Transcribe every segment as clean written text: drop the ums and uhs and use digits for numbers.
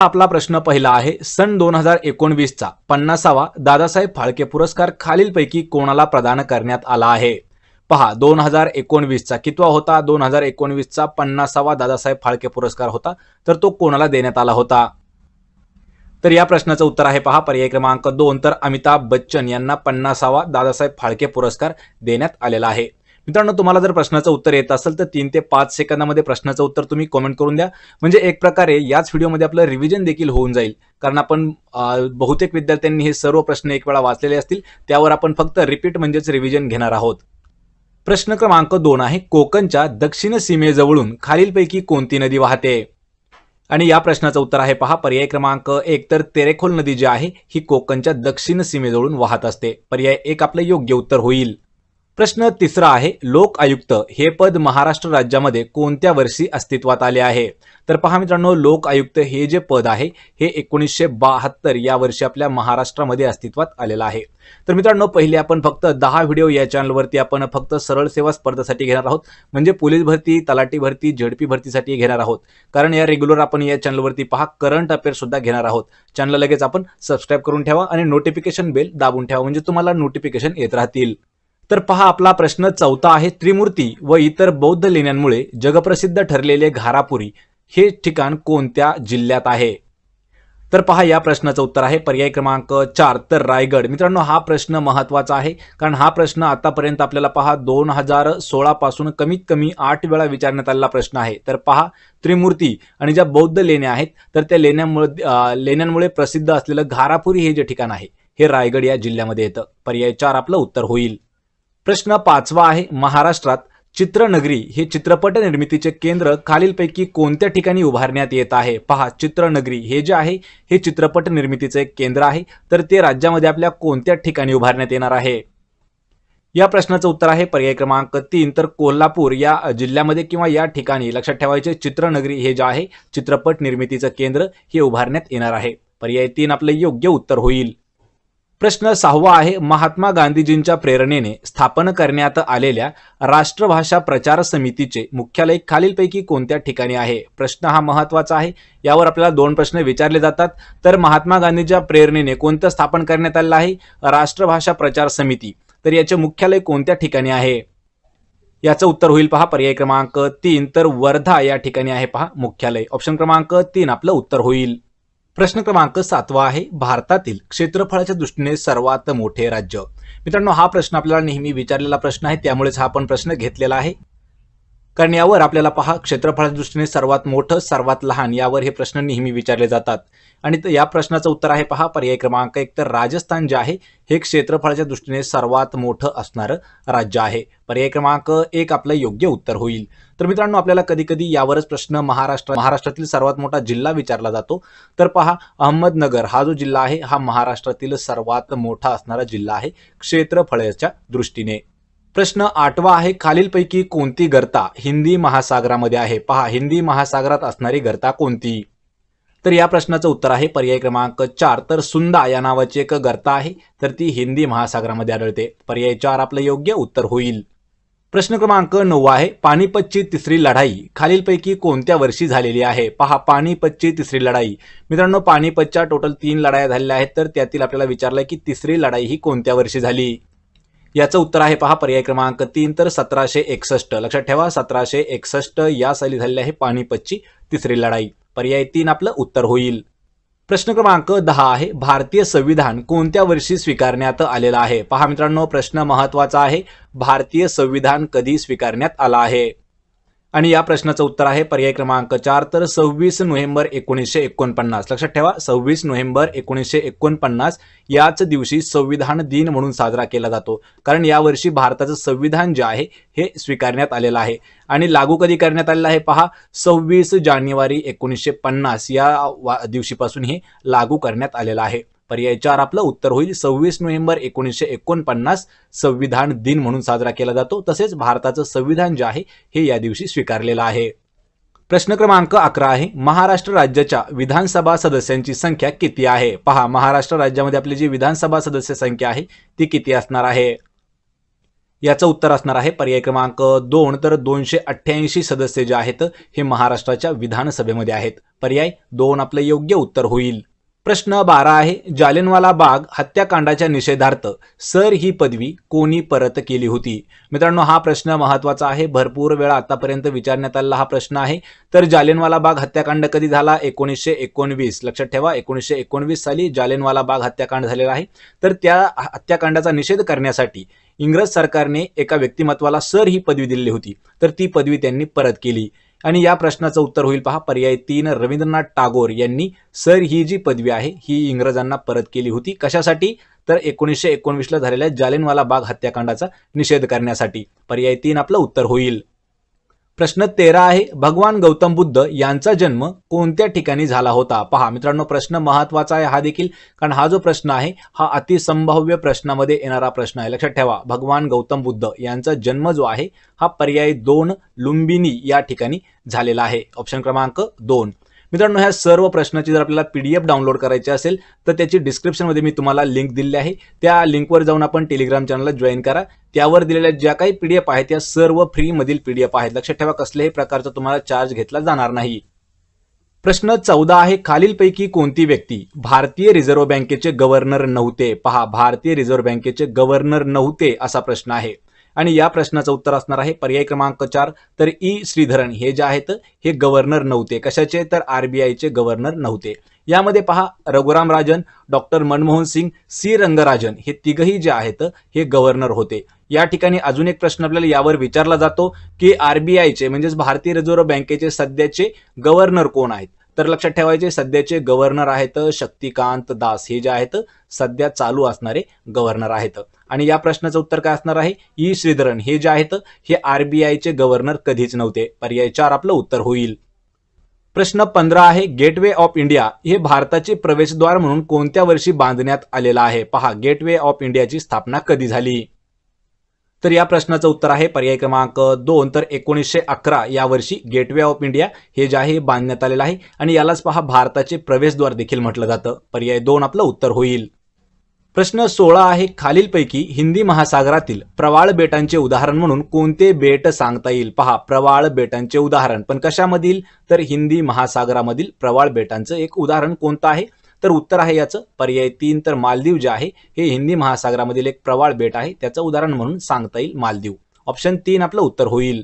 आपला प्रश्न पहिला आहे, सन 2019चा 50वा दादासाहेब फाळके पुरस्कार खालीलपैकी कोणाला प्रदान करण्यात आला आहे? पहा, 2019चा कितवा होता? 2019चा 50वा दादासाहेब फाळके पुरस्कार होता, तर तो कोणाला देण्यात आला होता? तर या प्रश्नाचं उत्तर आहे पहा पर्याय क्रमांक 2, तर अमिताभ बच्चन यांना 50वा दादासाहेब फाळके पुरस्कार देण्यात आलेला आहे. मित्रांनो, तुम्हाला जर प्रश्नाचं उत्तर येत असेल तर 3 ते 5 सेकंदामध्ये प्रश्नाचं उत्तर तुम्ही कमेंट करून द्या. म्हणजे एक प्रकारे याच व्हिडिओमध्ये आपलं रिव्हिजन देखील होऊन जाईल. कारण आपण बहुतेक विद्यार्थ्यांनी हे सर्व प्रश्न एक वेळा वाचलेले असतील, त्यावर आपण फक्त रिपीट म्हणजेच रिव्हिजन घेणार आहोत. प्रश्न क्रमांक 2 आहे, कोकणच्या दक्षिण सीमेजवळून खालीलपैकी कोणती नदी वाहते? आणि या प्रश्नाचं उत्तर आहे पहा पर्याय क्रमांक 1, तर तेरेखोल नदी जी आहे ही कोकणच्या दक्षिण सीमेजवळून वाहत असते. पर्याय 1 आपलं योग्य उत्तर होईल. प्रश्न तिसरा आहे, लोक आयुक्त हे पद महाराष्ट्र राज्यामध्ये कोणत्या वर्षी अस्तित्वात आले आहे? तर पहा मित्रांनो, लोक आयुक्त हे जे पद आहे हे 1972 या वर्षी आपल्या महाराष्ट्रामध्ये अस्तित्वात आलेलं आहे. तर मित्रांनो, पहिले आपण फक्त 10 व्हिडिओ या चॅनलवरती आपण फक्त सरळ सेवा स्पर्धेसाठी घेणार आहोत. म्हणजे पोलीस भरती, तलाठी भरती, झेडपी भरतीसाठी घेणार आहोत. कारण या रेग्युलर आपण या चॅनलवरती पहा करंट अफेअर सुद्धा घेणार आहोत. चॅनल लगेच आपण सबस्क्राईब करून ठेवा आणि नोटिफिकेशन बेल दाबून ठेवा, म्हणजे तुम्हाला नोटिफिकेशन येत राहतील. तर पहा, आपला प्रश्न चौथा आहे, त्रिमूर्ती व इतर बौद्ध लेण्यांमुळे जगप्रसिद्ध ठरलेले घारापुरी हे ठिकाण कोणत्या जिल्ह्यात आहे? तर पहा, या प्रश्नाचं उत्तर आहे पर्याय क्रमांक 4, तर रायगड. मित्रांनो, हा प्रश्न महत्त्वाचा आहे, कारण हा प्रश्न आतापर्यंत आपल्याला पहा 2016 पासून कमीत कमी 8 वेळा विचारण्यात आलेला प्रश्न आहे. तर पहा, त्रिमूर्ती आणि ज्या बौद्ध लेण्या आहेत तर त्या लेण्यांमुळे प्रसिद्ध असलेलं घारापुरी हे जे ठिकाण आहे हे रायगड या जिल्ह्यामध्ये येतं. पर्याय 4 आपलं उत्तर होईल. प्रश्न 5वा आहे, महाराष्ट्रात चित्रनगरी हे चित्रपट निर्मितीचे केंद्र खालीलपैकी कोणत्या ठिकाणी उभारण्यात येत आहे? पहा, चित्रनगरी हे जे आहे हे चित्रपट निर्मितीचे एक केंद्र आहे, तर ते राज्यामध्ये आपल्या कोणत्या ठिकाणी उभारण्यात येणार आहे? या प्रश्नाचं उत्तर आहे पर्याय क्रमांक 3, तर कोल्हापूर या जिल्ह्यामध्ये किंवा या ठिकाणी. लक्षात ठेवायचे, चित्रनगरी हे जे आहे चित्रपट निर्मितीचं केंद्र हे उभारण्यात येणार आहे. पर्याय 3 आपलं योग्य उत्तर होईल. प्रश्न 6वा आहे, महात्मा गांधीजींच्या प्रेरणेने स्थापन करण्यात आलेल्या राष्ट्रभाषा प्रचार समितीचे मुख्यालय खालीलपैकी कोणत्या ठिकाणी आहे? प्रश्न हा महत्त्वाचा आहे. यावर आपल्याला 2 प्रश्न विचारले जातात. तर महात्मा गांधींच्या प्रेरणेने कोणतं स्थापन करण्यात आलेलं आहे? राष्ट्रभाषा प्रचार समिती. तर याचे मुख्यालय कोणत्या ठिकाणी आहे? याचं उत्तर होईल पहा पर्याय क्रमांक 3, तर वर्धा या ठिकाणी आहे पहा मुख्यालय. ऑप्शन क्रमांक 3 आपलं उत्तर होईल. प्रश्न क्रमांक 7वा आहे, भारतातील क्षेत्रफळाच्या दृष्टीने सर्वात मोठे राज्य. मित्रांनो, हा प्रश्न आपल्याला नेहमी विचारलेला प्रश्न आहे, त्यामुळेच हा आपण प्रश्न घेतलेला आहे. कारण यावर आपल्याला पहा क्षेत्रफळाच्या दृष्टीने सर्वात मोठं, सर्वात लहान यावर हे प्रश्न नेहमी विचारले जातात. आणि या प्रश्नाचं उत्तर आहे पहा पर्याय क्रमांक 1, तर राजस्थान जे आहे हे क्षेत्रफळाच्या दृष्टीने सर्वात मोठं असणारं राज्य आहे. पर्याय क्रमांक 1 आपलं योग्य उत्तर होईल. तर मित्रांनो, आपल्याला कधी कधी यावरच प्रश्न महाराष्ट्रातील सर्वात मोठा जिल्हा विचारला जातो. तर पहा, अहमदनगर हा जो जिल्हा आहे हा महाराष्ट्रातील सर्वात मोठा असणारा जिल्हा आहे क्षेत्रफळाच्या दृष्टीने. प्रश्न 8वा आहे, खालीलपैकी कोणती गर्ता हिंदी महासागरामध्ये आहे? पहा, हिंदी महासागरात असणारी गर्ता कोणती? तर या प्रश्नाचं उत्तर आहे पर्याय क्रमांक 4, तर सुंदा या नावाची एक गर्ता आहे, तर ती हिंदी महासागरामध्ये आढळते. पर्याय 4 आपलं योग्य उत्तर होईल. प्रश्न क्रमांक 9 आहे, पानिपतची तिसरी लढाई खालीलपैकी कोणत्या वर्षी झालेली आहे? पहा, पानिपतची तिसरी लढाई. मित्रांनो, पानिपतच्या टोटल 3 लढाया झालेल्या आहेत, तर त्यातील आपल्याला विचारलंय की तिसरी लढाई ही कोणत्या वर्षी झाली? याचं उत्तर आहे पहा पर्याय क्रमांक 3, तर 1761. लक्षात ठेवा, 1761 या साली झालेली आहे पानिपतची तिसरी लढाई. पर्याय 3 आपलं उत्तर होईल. प्रश्न क्रमांक 10 आहे, भारतीय संविधान कोणत्या वर्षी स्वीकारण्यात आलेलं आहे? पहा मित्रांनो, प्रश्न महत्त्वाचा आहे, भारतीय संविधान कधी स्वीकारण्यात आलं आहे? आणि या प्रश्नाचं उत्तर आहे पर्याय क्रमांक 4, तर 26 नोव्हेंबर 1949. लक्षात ठेवा, 26 नोव्हेंबर 1949 याच दिवशी संविधान दिन म्हणून साजरा केला जातो. कारण यावर्षी भारताचं संविधान जे आहे हे स्वीकारण्यात आलेलं आहे. आणि लागू कधी करण्यात आलेलं आहे? पहा, 26 जानेवारी 1950 या दिवशीपासून हे लागू करण्यात आलेलं आहे. पर्याय 4 आपलं उत्तर होईल. 26 नोव्हेंबर 1949 संविधान दिन म्हणून साजरा केला जातो. तसेच भारताचं संविधान जे आहे हे या दिवशी स्वीकारलेलं आहे. प्रश्न क्रमांक 11 आहे, महाराष्ट्र राज्याच्या विधानसभा सदस्यांची संख्या किती आहे? पहा, महाराष्ट्र राज्यामध्ये आपली जी विधानसभा सदस्य संख्या आहे ती किती असणार आहे? याचं उत्तर असणार आहे पर्याय क्रमांक 2. तर 288 सदस्य जे आहेत हे महाराष्ट्राच्या विधानसभेमध्ये आहेत. पर्याय 2 आपलं योग्य उत्तर होईल. प्रश्न 12 आहे, जालियनवाला बाग हत्याकांडाच्या निषेधार्थ सर ही पदवी कोणी परत केली होती? मित्रांनो, हा प्रश्न महत्त्वाचा आहे. भरपूर वेळा आतापर्यंत विचारण्यात आलेला हा प्रश्न आहे. तर जालियनवाला बाग हत्याकांड कधी झाला? 1919. लक्षात ठेवा, 1919 साली जालियनवाला बाग हत्याकांड झालेला आहे. तर त्या हत्याकांडाचा निषेध करण्यासाठी इंग्रज सरकारने एका व्यक्तिमत्वाला सर ही पदवी दिली होती. तर ती पदवी त्यांनी परत केली. आणि या प्रश्नाचं उत्तर होईल पहा पर्याय 3. रवींद्रनाथ टागोर यांनी सर ही जी पदवी आहे ही इंग्रजांना परत केली होती. कशासाठी? तर 1919 ला झालेल्या जालियनवाला बाग हत्याकांडाचा निषेध करण्यासाठी. पर्याय 3 आपलं उत्तर होईल. प्रश्न 13 आहे, भगवान गौतम बुद्ध यांचा जन्म कोणत्या ठिकाणी झाला होता? पहा मित्रांनो, प्रश्न महत्त्वाचा आहे हा देखील, कारण हा जो प्रश्न आहे हा अतिसंभाव्य प्रश्नामध्ये येणारा प्रश्न आहे. लक्षात ठेवा, भगवान गौतम बुद्ध यांचा जन्म जो आहे हा पर्याय 2 लुंबिनी या ठिकाणी झालेला आहे. ऑप्शन क्रमांक 2. मित्रांनो, ह्या सर्व प्रश्नाची जर आपल्याला PDF डाउनलोड करायची असेल तर त्याची डिस्क्रिप्शनमध्ये मी तुम्हाला लिंक दिली आहे. त्या लिंकवर जाऊन आपण टेलिग्राम चॅनलला जॉईन करा. त्यावर दिलेल्या ज्या काही PDF आहेत त्या सर्व फ्री मधील PDF आहेत. लक्षात ठेवा, कसल्याही प्रकारचा तुम्हाला चार्ज घेतला जाणार नाही. प्रश्न 14 आहे, खालीलपैकी कोणती व्यक्ती भारतीय रिझर्व्ह बँकेचे गव्हर्नर नव्हते? पहा, भारतीय रिझर्व्ह बँकेचे गव्हर्नर नव्हते असा प्रश्न आहे. आणि या प्रश्नाचं उत्तर असणार आहे पर्याय क्रमांक 4. तर श्रीधरन हे जे आहेत हे गव्हर्नर नव्हते. कशाचे? तर RBIचे गव्हर्नर नव्हते. यामध्ये पहा, रघुराम राजन, डॉक्टर मनमोहन सिंग, रंगराजन हे तिघही जे आहेत हे गव्हर्नर होते. या ठिकाणी अजून एक प्रश्न आपल्याला यावर विचारला जातो की RBIचे म्हणजेच भारतीय रिझर्व्ह बँकेचे सध्याचे गव्हर्नर कोण आहेत? तर लक्षात ठेवायचे, सध्याचे गव्हर्नर आहेत शक्तिकांत दास. हे जे आहेत सध्या चालू असणारे गव्हर्नर आहेत. आणि या प्रश्नाचं उत्तर काय असणार आहे? श्रीधरन हे जे आहेत हे RBIचे गव्हर्नर कधीच नव्हते. पर्याय 4 आपलं उत्तर होईल. प्रश्न 15 आहे, गेटवे ऑफ इंडिया हे भारताचे प्रवेशद्वार म्हणून कोणत्या वर्षी बांधण्यात आलेला आहे? पहा, गेटवे ऑफ इंडियाची स्थापना कधी झाली? तर या प्रश्नाचं उत्तर आहे पर्याय क्रमांक 2. तर 1911 या वर्षी गेटवे ऑफ इंडिया हे जे आहे बांधण्यात आलेलं आहे. आणि यालाच पहा भारताचे प्रवेशद्वार देखील म्हटलं जातं. पर्याय 2 आपलं उत्तर होईल. प्रश्न 16 आहे, खालीलपैकी हिंदी महासागरातील प्रवाळ बेटांचे उदाहरण म्हणून कोणते बेट सांगता येईल? पहा, प्रवाळ बेटांचे उदाहरण, पण कशामधील? तर हिंदी महासागरामधील प्रवाळ बेटांचं एक उदाहरण कोणतं आहे? तर उत्तर आहे याचं पर्याय 3. तर मालदीव जे आहे हे हिंदी महासागरामधील एक प्रवाळ बेट आहे, त्याचं उदाहरण म्हणून सांगता येईल मालदीव. ऑप्शन 3 आपलं उत्तर होईल.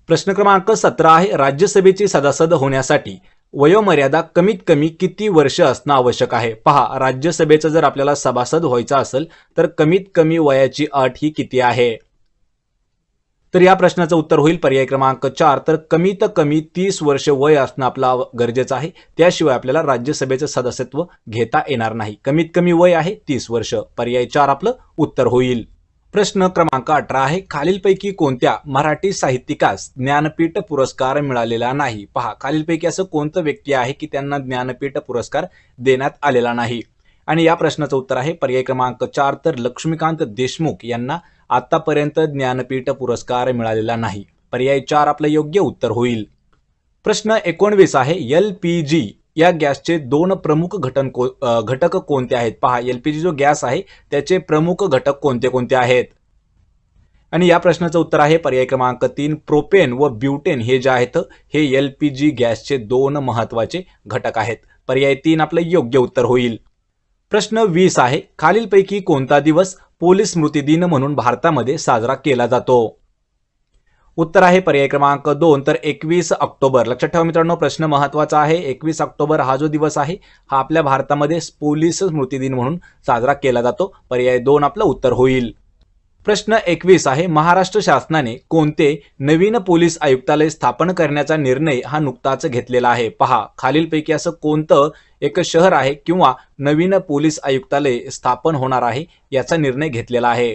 प्रश्न क्रमांक 17 आहे, राज्यसभेची सभासद होण्यासाठी वयोमर्यादा कमीत कमी किती वर्ष असणं आवश्यक आहे? पहा, राज्यसभेचं जर आपल्याला सभासद व्हायचं असेल तर कमीत कमी वयाची अट ही किती आहे? तर या प्रश्नाचं उत्तर होईल पर्याय क्रमांक 4. तर कमीत कमी 30 वर्ष वय असणं आपलं गरजेचं आहे. त्याशिवाय आपल्याला राज्यसभेचं सदस्यत्व घेता येणार नाही. कमीत कमी वय आहे 30 वर्ष. पर्याय 4 आपलं उत्तर होईल. प्रश्न क्रमांक 18 आहे, खालीलपैकी कोणत्या मराठी साहित्यिकास ज्ञानपीठ पुरस्कार मिळालेला नाही? पहा, खालीलपैकी असं कोणतं व्यक्ती आहे की त्यांना ज्ञानपीठ पुरस्कार देण्यात आलेला नाही? आणि या प्रश्नाचं उत्तर आहे पर्याय क्रमांक 4. तर लक्ष्मीकांत देशमुख यांना आतापर्यंत ज्ञानपीठ पुरस्कार मिळालेला नाही. पर्याय 4 आपलं योग्य उत्तर होईल. प्रश्न 19 आहे, LPG या गॅसचे 2 प्रमुख घटक कोणते आहेत? पहा, LPG जो गॅस आहे त्याचे प्रमुख घटक कोणते कोणते आहेत? आणि या प्रश्नाचं उत्तर आहे पर्याय क्रमांक 3. प्रोपेन व ब्युटेन हे जे आहेत हे LPG गॅसचे 2 महत्त्वाचे घटक आहेत. पर्याय 3 आपलं योग्य उत्तर होईल. प्रश्न 20 आहे, खालीलपैकी कोणता दिवस पोलीस स्मृती दिन म्हणून भारतामध्ये साजरा केला जातो? उत्तर आहे पर्याय क्रमांक 2. तर 21 ऑक्टोबर. लक्षात ठेवा मित्रांनो, प्रश्न महत्त्वाचा आहे. 21 ऑक्टोबर हा जो दिवस आहे हा आपल्या भारतामध्ये पोलीस स्मृती दिन म्हणून साजरा केला जातो. पर्याय 2 आपलं उत्तर होईल. प्रश्न 21 आहे, महाराष्ट्र शासनाने कोणते नवीन पोलीस आयुक्तालय स्थापन करण्याचा निर्णय हा नुकताच घेतलेला आहे? पहा, खालीलपैकी असं कोणतं एक शहर आहे किंवा नवीन पोलीस आयुक्तालय स्थापन होणार आहे याचा निर्णय घेतलेला आहे?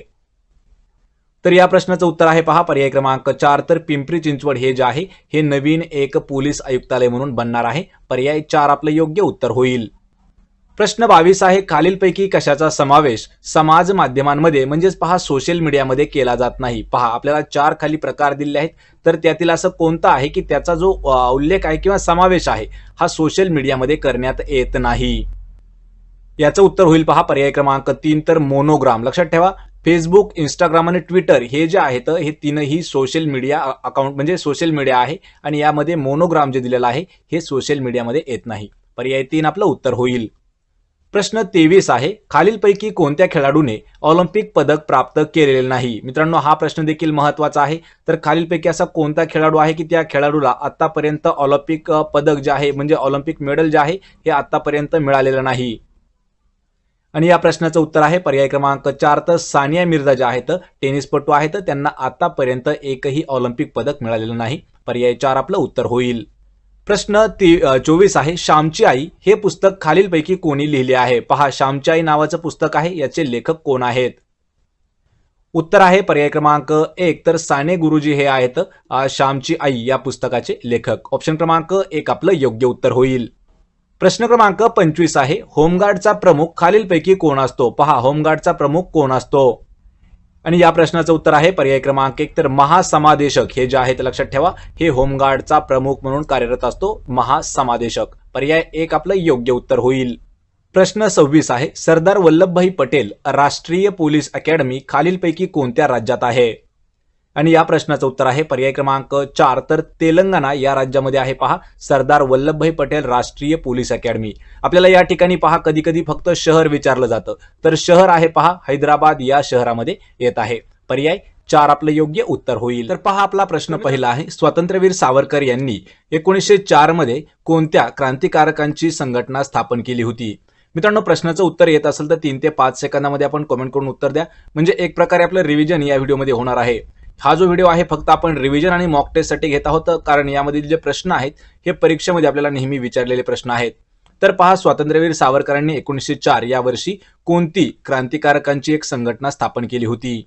तर या प्रश्नाचं उत्तर आहे पहा पर्याय क्रमांक 4. तर पिंपरी चिंचवड हे जे आहे हे नवीन एक पोलीस आयुक्तालय म्हणून बनणार आहे. पर्याय 4 आपलं योग्य उत्तर होईल. प्रश्न 22 आहे, खालीलपैकी कशाचा समावेश समाज माध्यमांमध्ये म्हणजेच पहा सोशल मीडियामध्ये केला जात नाही? पहा, आपल्याला 4 खाली प्रकार दिले आहेत, तर त्यातील असं कोणतं आहे की त्याचा जो उल्लेख आहे किंवा समावेश आहे हा सोशल मीडियामध्ये करण्यात येत नाही? याचं उत्तर होईल पहा पर्याय क्रमांक 3. तर मोनोग्राम. लक्षात ठेवा, फेसबुक, इंस्टाग्राम आणि ट्विटर हे जे आहेत हे तीनही सोशल मीडिया अकाउंट म्हणजे सोशल मीडिया आहे आणि यामध्ये मोनोग्राम जे दिलेलं आहे हे सोशल मीडियामध्ये येत नाही. पर्याय 3 आपलं उत्तर होईल. प्रश्न 23 आहे, खालीलपैकी कोणत्या खेळाडूने ऑलिम्पिक पदक प्राप्त केलेले नाही? मित्रांनो, हा प्रश्न देखील महत्त्वाचा आहे. तर खालीलपैकी असा कोणता खेळाडू आहे की त्या खेळाडूला आतापर्यंत ऑलिम्पिक पदक जे आहे म्हणजे ऑलिम्पिक मेडल जे आहे हे आतापर्यंत मिळालेलं नाही? आणि या प्रश्नाचं उत्तर आहे पर्याय क्रमांक 4. तर सानिया मिर्झा ज्या आहेत टेनिसपटू आहेत त्यांना आतापर्यंत एकही ऑलिम्पिक पदक मिळालेलं नाही. पर्याय 4 आपलं उत्तर होईल. प्रश्न 24 आहे, श्यामची आई हे पुस्तक खालीलपैकी कोणी लिहिले आहे? पहा, श्यामची आई नावाचं पुस्तक आहे, याचे लेखक कोण आहेत? उत्तर आहे पर्याय क्रमांक 1. तर साने गुरुजी हे आहेत श्यामची आई या पुस्तकाचे लेखक. ऑप्शन क्रमांक 1 आपलं योग्य उत्तर होईल. प्रश्न क्रमांक 25 आहे, होमगार्डचा प्रमुख खालीलपैकी कोण असतो? पहा, होमगार्डचा प्रमुख कोण असतो? आणि या प्रश्नाचं उत्तर आहे पर्याय क्रमांक 1. तर महासमादेशक हे जे आहेत लक्षात ठेवा, हे होमगार्डचा प्रमुख म्हणून कार्यरत असतो, महासमादेशक. पर्याय 1 आपलं योग्य उत्तर होईल. प्रश्न 26 आहे, सरदार वल्लभभाई पटेल राष्ट्रीय पोलीस अकॅडमी खालीलपैकी कोणत्या राज्यात आहे? आणि या प्रश्नाचं उत्तर आहे पर्याय क्रमांक 4. तर तेलंगणा या राज्यामध्ये आहे पहा सरदार वल्लभभाई पटेल राष्ट्रीय पोलीस अकॅडमी. आपल्याला या ठिकाणी पहा कधी कधी फक्त शहर विचारलं जातं, तर शहर आहे पहा हैदराबाद या शहरामध्ये येत आहे. पर्याय 4 आपलं योग्य उत्तर होईल. तर पहा आपला प्रश्न पहिला आहे, स्वातंत्र्यवीर सावरकर यांनी 1904 मध्ये कोणत्या क्रांतिकारकांची संघटना स्थापन केली होती? मित्रांनो, प्रश्नाचं उत्तर येत असेल तर 3 ते 5 सेकंदामध्ये आपण कमेंट करून उत्तर द्या, म्हणजे एक प्रकारे आपलं रिव्हिजन या व्हिडिओमध्ये होणार आहे. हा जो व्हिडिओ आहे फक्त आपण रिव्हिजन आणि मॉक टेस्टसाठी घेत आहोत, कारण यामधील जे प्रश्न आहेत हे परीक्षेमध्ये आपल्याला नेहमी विचारलेले प्रश्न आहेत. तर पहा, स्वातंत्र्यवीर सावरकरांनी 1904 या वर्षी कोणती क्रांतिकारकांची एक संघटना स्थापन केली होती?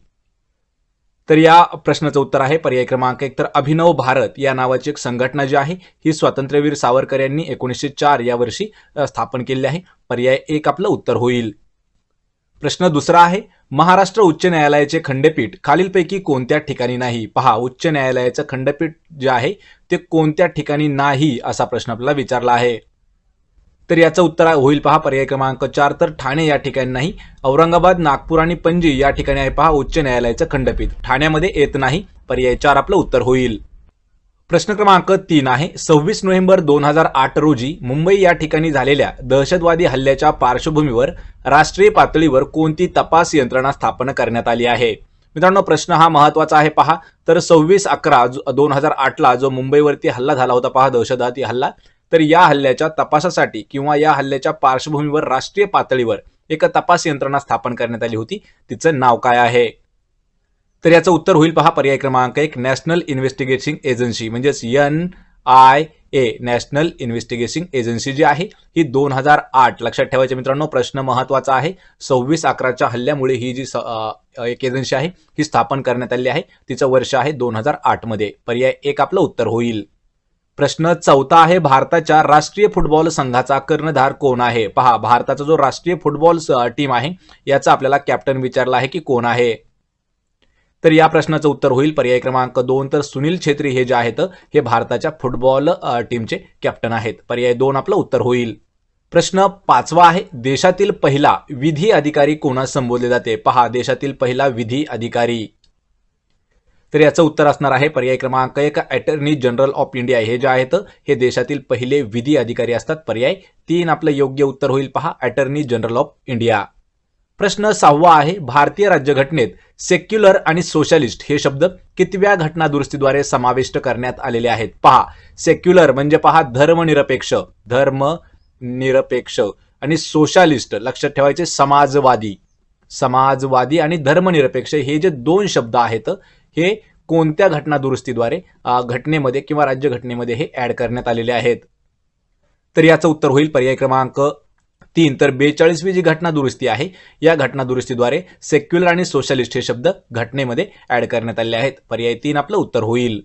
तर या प्रश्नाचं उत्तर आहे पर्याय क्रमांक 1. तर अभिनव भारत या नावाची एक संघटना जी आहे ही स्वातंत्र्यवीर सावरकर यांनी 1904 या वर्षी स्थापन केली आहे. पर्याय 1 आपलं उत्तर होईल. प्रश्न दुसरा आहे, महाराष्ट्र उच्च न्यायालयाचे खंडपीठ खालीलपैकी कोणत्या ठिकाणी नाही? पहा, उच्च न्यायालयाचं खंडपीठ जे आहे ते कोणत्या ठिकाणी नाही असा प्रश्न आपल्याला विचारला आहे. तर याचं उत्तर होईल पहा पर्याय क्रमांक 4. तर ठाणे या ठिकाणी नाही, औरंगाबाद, नागपूर आणि पणजी या ठिकाणी आहे पहा उच्च न्यायालयाचं खंडपीठ. ठाण्यामध्ये येत नाही. पर्याय 4 आपलं उत्तर होईल. प्रश्न क्रमांक 3 आहे, 26 नोव्हेंबर 2008 रोजी मुंबई या ठिकाणी झालेल्या दहशतवादी हल्ल्याच्या पार्श्वभूमीवर राष्ट्रीय पातळीवर कोणती तपास यंत्रणा स्थापन करण्यात आली आहे? मित्रांनो, प्रश्न हा महत्त्वाचा आहे पहा. तर 26/11/2008 जो मुंबईवरती हल्ला झाला होता पहा, दहशतवादी हल्ला, तर या हल्ल्याच्या तपासासाठी किंवा या हल्ल्याच्या पार्श्वभूमीवर राष्ट्रीय पातळीवर एक तपास यंत्रणा स्थापन करण्यात आली होती. तिचं नाव काय आहे? तर याचं उत्तर होईल पहा पर्याय क्रमांक 1. नॅशनल इन्व्हेस्टिगेटिंग एजन्सी म्हणजेच NIA, नॅशनल इन्व्हेस्टिगेटिंग एजन्सी जी आहे ही 2008 लक्षात ठेवायचे मित्रांनो. प्रश्न महत्त्वाचा आहे. 26/11च्या हल्ल्यामुळे ही जी एक एजन्सी आहे ही स्थापन करण्यात आली आहे. तिचं वर्ष आहे 2008 मध्ये. पर्याय 1 आपलं उत्तर होईल. प्रश्न 4 आहे, भारताच्या राष्ट्रीय फुटबॉल संघाचा कर्णधार कोण आहे? पहा, भारताचा जो राष्ट्रीय फुटबॉल टीम आहे याचा आपल्याला कॅप्टन विचारला आहे की कोण आहे? तर या प्रश्नाचं उत्तर होईल पर्याय क्रमांक 2. तर सुनील छेत्री हे जे आहेत हे भारताच्या फुटबॉल टीमचे कॅप्टन आहेत. पर्याय 2 आपलं उत्तर होईल. प्रश्न 5 आहे, देशातील पहिला विधी अधिकारी कोणास संबोधले जाते? पहा, देशातील पहिला विधी अधिकारी. तर याचं उत्तर असणार आहे पर्याय क्रमांक 1. अटर्नी जनरल ऑफ इंडिया हे जे आहेत हे देशातील पहिले विधी अधिकारी असतात. पर्याय 3 आपलं योग्य उत्तर होईल पहा, अटर्नी जनरल ऑफ इंडिया. प्रश्न 6 आहे, भारतीय राज्यघटनेत सेक्युलर आणि सोशलिस्ट हे शब्द कितव्या घटनादुरुस्तीद्वारे समाविष्ट करण्यात आलेले आहेत? पहा, सेक्युलर म्हणजे पहा धर्मनिरपेक्ष आणि सोशलिस्ट लक्षात ठेवायचे समाजवादी आणि धर्मनिरपेक्ष हे जे 2 शब्द आहेत हे कोणत्या घटनादुरुस्तीद्वारे घटनेमध्ये किंवा राज्यघटनेमध्ये हे ऍड करण्यात आलेले आहेत? तर याचं उत्तर होईल पर्याय क्रमांक 3. तर 42वी जी घटनादुरुस्ती आहे या घटनादुरुस्तीद्वारे सेक्युलर आणि सोशलिस्ट हे शब्द घटनेमध्ये ऍड करण्यात आले आहेत. पर्याय 3 आपलं उत्तर होईल.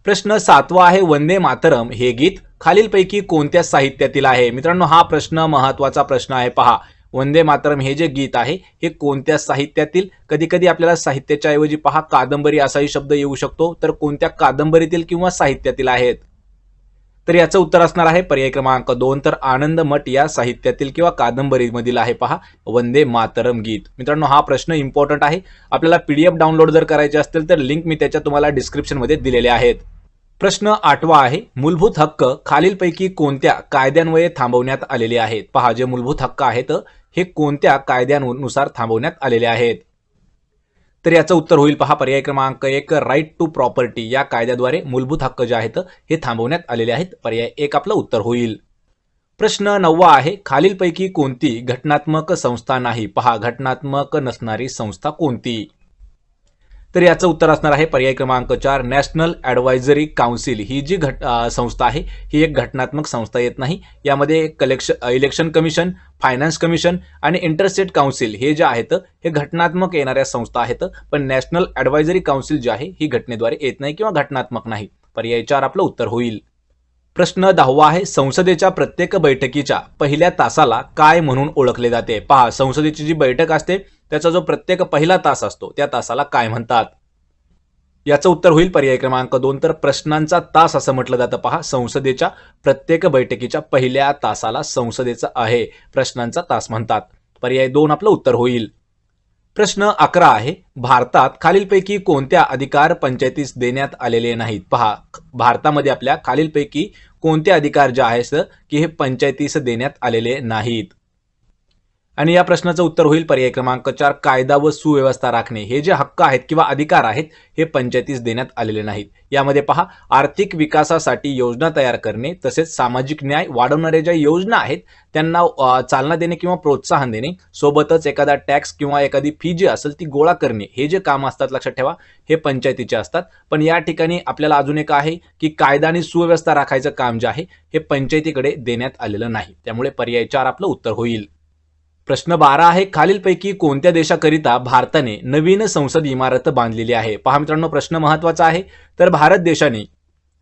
प्रश्न 7 आहे, वंदे मातरम हे गीत खालीलपैकी कोणत्या साहित्यातील आहे? मित्रांनो, हा प्रश्न महत्त्वाचा प्रश्न आहे पहा. वंदे मातरम हे जे गीत आहे हे कोणत्या साहित्यातील? कधी कधी आपल्याला साहित्याच्या ऐवजी पहा कादंबरी असाही शब्द येऊ शकतो, तर कोणत्या कादंबरीतील किंवा साहित्यातील आहेत? तर याचं उत्तर असणार आहे पर्याय क्रमांक 2 तर आनंद मठ या साहित्यातील किंवा कादंबरीमधील आहे पहा वंदे मातरम गीत. मित्रांनो हा प्रश्न इम्पॉर्टंट आहे. आपल्याला पीडीएफ डाउनलोड जर करायचे असतील तर लिंक मी त्याच्या तुम्हाला डिस्क्रिप्शन मध्ये दिलेले आहेत. प्रश्न 8वा आहे मूलभूत हक्क खालीलपैकी कोणत्या कायद्यान्वये थांबवण्यात आलेले आहेत. पहा जे मूलभूत हक्क आहेत हे कोणत्या कायद्यानुसार थांबवण्यात आलेले आहेत. तर याचं उत्तर होईल पहा पर्याय क्रमांक 1 राईट टू प्रॉपर्टी या कायद्याद्वारे मूलभूत हक्क जे आहेत हे थांबवण्यात आलेले आहेत. पर्याय 1 आपलं उत्तर होईल. प्रश्न 9वा आहे खालीलपैकी कोणती घटनात्मक संस्था नाही. पहा घटनात्मक नसणारी संस्था कोणती. तर याचं उत्तर असणार आहे पर्याय क्रमांक 4 नॅशनल ॲडवायझरी काउन्सिल ही जी संस्था आहे ही एक घटनात्मक संस्था येत नाही. यामध्ये इलेक्शन कमिशन, फायनान्स कमिशन आणि इंटरस्टेट काउन्सिल हे जे आहेत हे घटनात्मक येणाऱ्या संस्था आहेत. पण नॅशनल ॲडवायझरी काउन्सिल जी आहे ही घटनेद्वारे येत नाही किंवा घटनात्मक नाही. पर्याय 4 आपलं उत्तर होईल. प्रश्न 10वा आहे संसदेच्या प्रत्येक बैठकीच्या पहिल्या तासाला काय म्हणून ओळखले जाते. पहा संसदेची जी बैठक असते त्याचा जो प्रत्येक पहिला तास असतो त्या तासाला काय म्हणतात. याचं उत्तर होईल पर्याय क्रमांक 2 तर प्रश्नांचा तास असं म्हटलं जातं. पहा संसदेच्या प्रत्येक बैठकीच्या पहिल्या तासाला संसदेचा आहे प्रश्नांचा तास म्हणतात. पर्याय 2 आपलं उत्तर होईल. प्रश्न 11 आहे भारतात खालीलपैकी कोणत्या अधिकार पंचायतीस देण्यात आलेले नाहीत. पहा भारतामध्ये आपल्या खालीलपैकी कोणते अधिकार जे आहेत की हे पंचायतीस देण्यात आलेले नाहीत. आणि या प्रश्नाचं उत्तर होईल पर्याय क्रमांक 4 कायदा व सुव्यवस्था राखणे हे जे हक्क आहेत किंवा अधिकार आहेत हे पंचायतीस देण्यात आलेले नाहीत. यामध्ये पहा आर्थिक विकासासाठी योजना तयार करणे तसेच सामाजिक न्याय वाढवणाऱ्या ज्या योजना आहेत त्यांना चालना देणे किंवा प्रोत्साहन देणे सोबतच एखादा टॅक्स किंवा एखादी फी जी असेल ती गोळा करणे हे जे काम असतात लक्षात ठेवा हे पंचायतीचे असतात. पण या ठिकाणी आपल्याला अजून एक आहे की कायदा आणि सुव्यवस्था राखायचं काम जे आहे हे पंचायतीकडे देण्यात आलेलं नाही. त्यामुळे पर्याय 4 आपलं उत्तर होईल. प्रश्न 12 आहे खालीलपैकी कोणत्या देशाकरिता भारताने नवीन संसद इमारत बांधलेली आहे. पहा मित्रांनो प्रश्न महत्त्वाचा आहे. तर भारत देशाने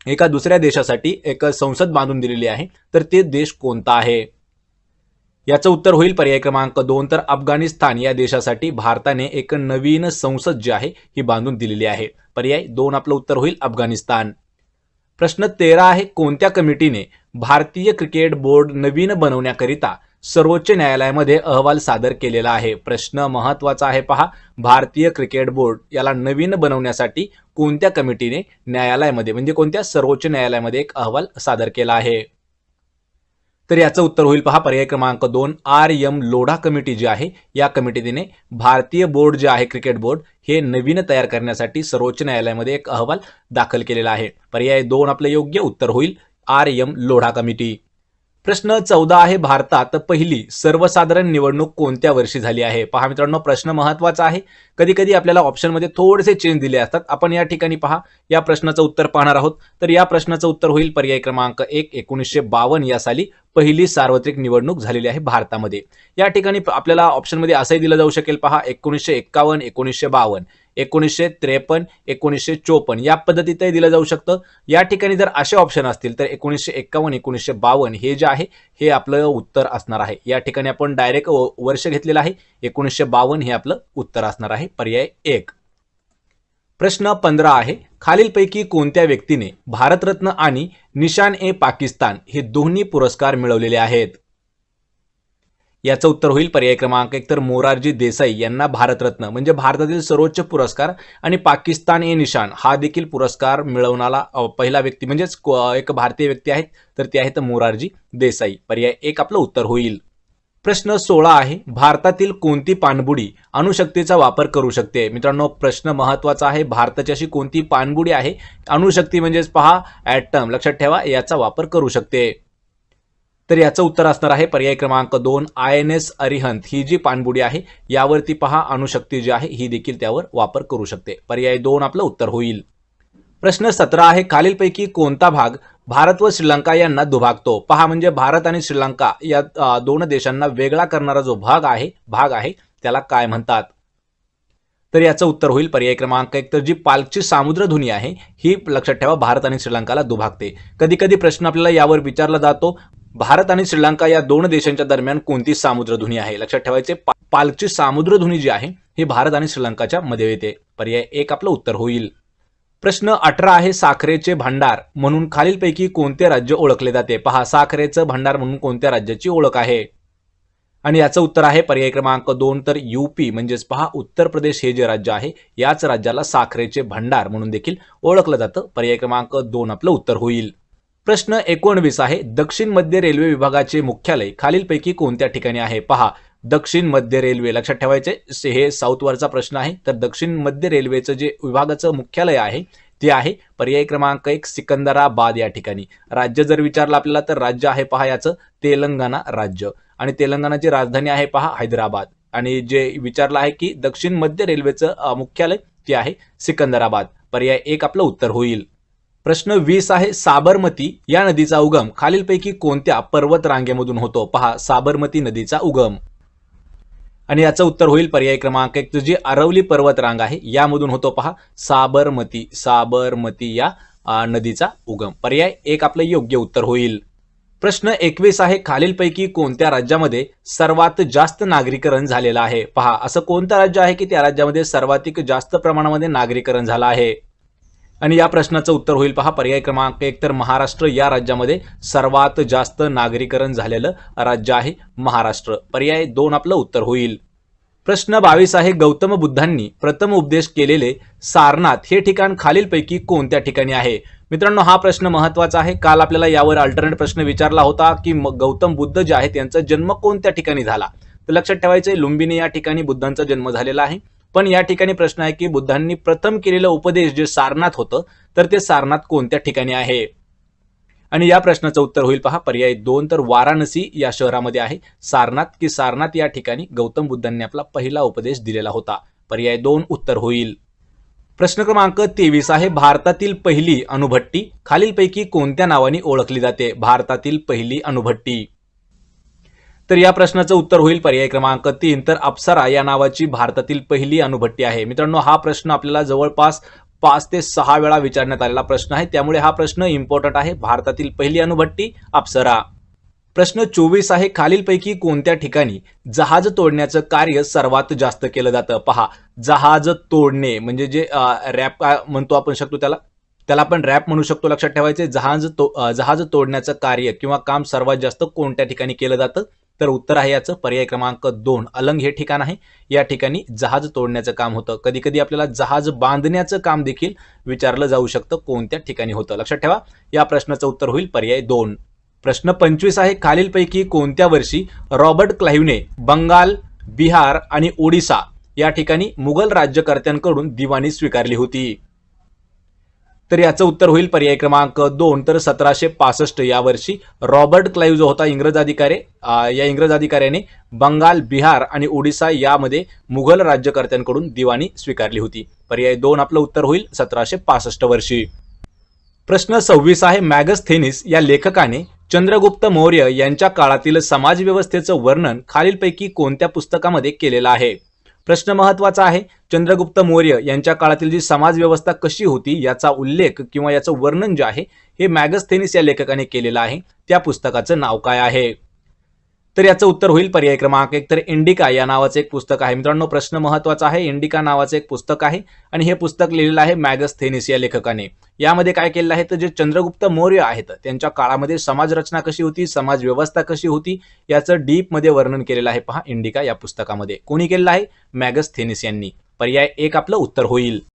एका दुसऱ्या देशासाठी एक संसद बांधून दिलेली आहे तर ते देश कोणता आहे. याचं उत्तर होईल पर्याय क्रमांक 2 तर अफगाणिस्तान या देशासाठी भारताने एक नवीन संसद जी आहे ही बांधून दिलेली आहे. पर्याय 2 आपलं उत्तर होईल अफगाणिस्तान. प्रश्न 13 आहे कोणत्या कमिटीने भारतीय क्रिकेट बोर्ड नवीन बनवण्याकरिता सर्वोच्च न्यायालयामध्ये अहवाल सादर केलेला आहे. प्रश्न महत्त्वाचा आहे पहा भारतीय क्रिकेट बोर्ड याला नवीन बनवण्यासाठी कोणत्या कमिटीने न्यायालयामध्ये म्हणजे कोणत्या सर्वोच्च न्यायालयामध्ये एक अहवाल सादर केला आहे. तर याचं उत्तर होईल पहा पर्याय क्रमांक 2 RM लोढा कमिटी जी आहे या कमिटीने भारतीय बोर्ड जे आहे क्रिकेट बोर्ड हे नवीन तयार करण्यासाठी सर्वोच्च न्यायालयामध्ये एक अहवाल दाखल केलेला आहे. पर्याय 2 आपलं योग्य उत्तर होईल RM लोढा कमिटी. प्रश्न 14 आहे भारतात पहिली सर्वसाधारण निवडणूक कोणत्या वर्षी झाली आहे. पहा मित्रांनो प्रश्न महत्त्वाचा आहे. कधी कधी आपल्याला ऑप्शनमध्ये थोडेसे चेंज दिले असतात. आपण या ठिकाणी पहा या प्रश्नाचं उत्तर पाहणार आहोत. तर या प्रश्नाचं उत्तर होईल पर्याय क्रमांक 1 1952 या साली पहिली सार्वत्रिक निवडणूक झालेली आहे भारतामध्ये. या ठिकाणी आपल्याला ऑप्शनमध्ये असंही दिलं जाऊ शकेल पहा 1951 1952 1953 1954 या पद्धतीतही दिलं जाऊ शकतं. या ठिकाणी जर असे ऑप्शन असतील तर 1951 1952 हे जे आहे हे आपलं उत्तर असणार आहे. या ठिकाणी आपण डायरेक्ट वर्ष घेतलेलं आहे 1952 हे आपलं उत्तर असणार आहे पर्याय 1. प्रश्न 15 आहे खालीलपैकी कोणत्या व्यक्तीने भारतरत्न आणि निशान-ए-पाकिस्तान हे दोन्ही पुरस्कार मिळवलेले आहेत. याचं उत्तर होईल पर्याय क्रमांक 1 तर मोरारजी देसाई यांना भारतरत्न म्हणजे भारतातील सर्वोच्च पुरस्कार आणि पाकिस्तान-ए-निशान हा देखील पुरस्कार मिळवणारा पहिला व्यक्ती म्हणजेच एक भारतीय व्यक्ती आहेत तर ते आहेत मोरारजी देसाई. पर्याय 1 आपलं उत्तर होईल. प्रश्न 16 आहे भारतातील कोणती पाणबुडी अणुशक्तीचा वापर करू शकते. मित्रांनो प्रश्न महत्त्वाचा आहे. भारताची अशी कोणती पाणबुडी आहे अणुशक्ती म्हणजेच पहा ॲटम लक्षात ठेवा याचा वापर करू शकते. तर याचं उत्तर असणार आहे पर्याय क्रमांक 2 INS अरिहंत ही जी पाणबुडी आहे यावरती पहा अणुशक्ती जी आहे ही देखील त्यावर वापर करू शकते. पर्याय 2 आपलं उत्तर होईल. प्रश्न 17 आहे खालीलपैकी कोणता भाग भारत व श्रीलंका यांना दुभागतो. पहा म्हणजे भारत आणि श्रीलंका या दोन देशांना वेगळा करणारा जो भाग आहे त्याला काय म्हणतात. तर याचं उत्तर होईल पर्याय क्रमांक 1 तर जी पाल्कची सामुद्रधुनी आहे ही लक्षात ठेवा भारत आणि श्रीलंकाला दुभागते. कधी कधी प्रश्न आपल्याला यावर विचारला जातो भारत आणि श्रीलंका या दोन देशांच्या दरम्यान कोणती सामुद्रधुनी आहे. लक्षात ठेवायचे पाल्कची सामुद्रधुनी जी आहे ही भारत आणि श्रीलंकाच्या मध्ये येते. पर्याय 1 आपलं उत्तर होईल. प्रश्न 18 आहे साखरेचे भांडार म्हणून खालीलपैकी कोणते राज्य ओळखले जाते? पहा, साखरेचं भांडार म्हणून कोणत्या राज्याची ओळख आहे? आणि याचं उत्तर आहे पर्याय क्रमांक 2 तर यूपी म्हणजेच पहा उत्तर प्रदेश हे जे राज्य आहे याच राज्याला साखरेचे भांडार म्हणून देखील ओळखलं जातं. पर्याय क्रमांक 2 आपलं उत्तर होईल. प्रश्न 19 आहे दक्षिण मध्य रेल्वे विभागाचे मुख्यालय खालीलपैकी कोणत्या ठिकाणी आहे? पहा, दक्षिण मध्य रेल्वे लक्षात ठेवायचे, हे साऊथ वरचा प्रश्न आहे. तर दक्षिण मध्य रेल्वेचं जे विभागाचं मुख्यालय आहे ते आहे पर्याय क्रमांक 1 सिकंदराबाद या ठिकाणी. राज्य जर विचारलं आपल्याला तर राज्य आहे पहा याचं तेलंगणा राज्य आणि तेलंगणाची राजधानी आहे पहा हैदराबाद. आणि जे विचारलं आहे की दक्षिण मध्य रेल्वेचं मुख्यालय ते आहे सिकंदराबाद. पर्याय 1 आपलं उत्तर होईल. प्रश्न 20 आहे साबरमती या नदीचा उगम खालीलपैकी कोणत्या पर्वत रांगेमधून होतो? पहा, साबरमती नदीचा उगम आणि याचं उत्तर होईल पर्याय क्रमांक 1 जी अरवली पर्वत रांग आहे यामधून होतो पहा साबरमती या नदीचा उगम. पर्याय 1 आपलं योग्य उत्तर होईल. प्रश्न 21 आहे खालीलपैकी कोणत्या राज्यामध्ये सर्वात जास्त नागरीकरण झालेलं आहे? पहा, असं कोणतं राज्य आहे की त्या राज्यामध्ये सर्वाधिक जास्त प्रमाणामध्ये नागरीकरण झालं आहे? आणि या प्रश्नाचं उत्तर होईल पहा पर्याय क्रमांक 1 तर महाराष्ट्र या राज्यामध्ये सर्वात जास्त नागरीकरण झालेलं राज्य आहे महाराष्ट्र. पर्याय 2 आपलं उत्तर होईल. प्रश्न 22 आहे गौतम बुद्धांनी प्रथम उपदेश केलेले सारनाथ हे ठिकाण खालीलपैकी कोणत्या ठिकाणी आहे? मित्रांनो, हा प्रश्न महत्त्वाचा आहे. काल आपल्याला यावर अल्टरनेट प्रश्न विचारला होता की गौतम बुद्ध जे आहे त्यांचा जन्म कोणत्या ठिकाणी झाला? तर लक्षात ठेवायचे लुंबिनी या ठिकाणी बुद्धांचा जन्म झालेला आहे. पण या ठिकाणी प्रश्न आहे की बुद्धांनी प्रथम केलेलं उपदेश जे सारनाथ होतं तर ते सारनाथ कोणत्या ठिकाणी आहे? आणि या प्रश्नाचं उत्तर होईल पहा पर्याय 2 तर वाराणसी या शहरामध्ये आहे सारनाथ की सारनाथ या ठिकाणी गौतम बुद्धांनी आपला पहिला उपदेश दिलेला होता. पर्याय 2 उत्तर होईल. प्रश्न क्रमांक 23 आहे भारतातील पहिली अणुभट्टी खालीलपैकी कोणत्या नावाने ओळखली जाते? भारतातील पहिली अणुभट्टी. तर या प्रश्नाचं उत्तर होईल पर्याय क्रमांक 3 तर अप्सरा या नावाची भारतातील पहिली अणुभट्टी आहे. मित्रांनो, हा प्रश्न आपल्याला जवळपास 5 ते 6 वेळा विचारण्यात आलेला प्रश्न आहे, त्यामुळे हा प्रश्न इम्पॉर्टंट आहे. भारतातील पहिली अणुभट्टी अप्सरा. प्रश्न 24 आहे खालीलपैकी कोणत्या ठिकाणी जहाज तोडण्याचं कार्य सर्वात जास्त केलं जातं? पहा, जहाज तोडणे म्हणजे जे रॅप म्हणतो आपण शकतो त्याला आपण रॅप म्हणू शकतो. लक्षात ठेवायचे जहाज तोडण्याचं कार्य किंवा काम सर्वात जास्त कोणत्या ठिकाणी केलं जातं? तर उत्तर आहे याचं पर्याय क्रमांक 2 अलंग हे ठिकाण आहे. या ठिकाणी जहाज तोडण्याचं काम होतं. कधी कधी आपल्याला जहाज बांधण्याचं काम देखील विचारलं जाऊ शकतं कोणत्या ठिकाणी होतं. लक्षात ठेवा, या प्रश्नाचं उत्तर होईल पर्याय 2. प्रश्न 25 आहे खालीलपैकी कोणत्या वर्षी रॉबर्ट क्लाइव्हने बंगाल, बिहार आणि ओडिशा या ठिकाणी मुघल राज्यकर्त्यांकडून दिवाणी स्वीकारली होती? तर याचं उत्तर होईल पर्याय क्रमांक 2 तर 1765 या वर्षी रॉबर्ट क्लाइव्ह जो होता इंग्रज अधिकारी या इंग्रज अधिकाऱ्याने बंगाल, बिहार आणि ओडिशा यामध्ये मुघल राज्यकर्त्यांकडून दिवाणी स्वीकारली होती. पर्याय 2 आपलं उत्तर होईल 1765 वर्षी. प्रश्न 26 आहे मॅगस्थेनिस या लेखकाने चंद्रगुप्त मौर्य यांच्या काळातील समाजव्यवस्थेचं वर्णन खालीलपैकी कोणत्या पुस्तकामध्ये केलेलं आहे? प्रश्न महत्त्वाचा आहे. चंद्रगुप्त मौर्य यांच्या काळातील जी समाजव्यवस्था कशी होती याचा उल्लेख किंवा याचं वर्णन जे आहे हे मॅगस्थेनिस या लेखकाने केलेलं आहे. त्या पुस्तकाचं नाव काय आहे? तर याचं उत्तर होईल पर्याय क्रमांक 1 तर इंडिका या नावाचं एक पुस्तक आहे. मित्रांनो, प्रश्न महत्त्वाचा आहे. इंडिका नावाचं एक पुस्तक आहे आणि हे पुस्तक लिहिलेलं आहे मॅगस्थेनिस या लेखकाने. यामध्ये काय केलेलं आहे तर जे चंद्रगुप्त मौर्य आहेत त्यांच्या काळामध्ये समाज रचना कशी होती, समाज व्यवस्था कशी होती याचं डीप मध्ये वर्णन केलेलं आहे पहा इंडिका या पुस्तकामध्ये. कोणी केलेलं आहे? मॅगस्थेनिस यांनी. पर्याय 1 आपलं उत्तर होईल.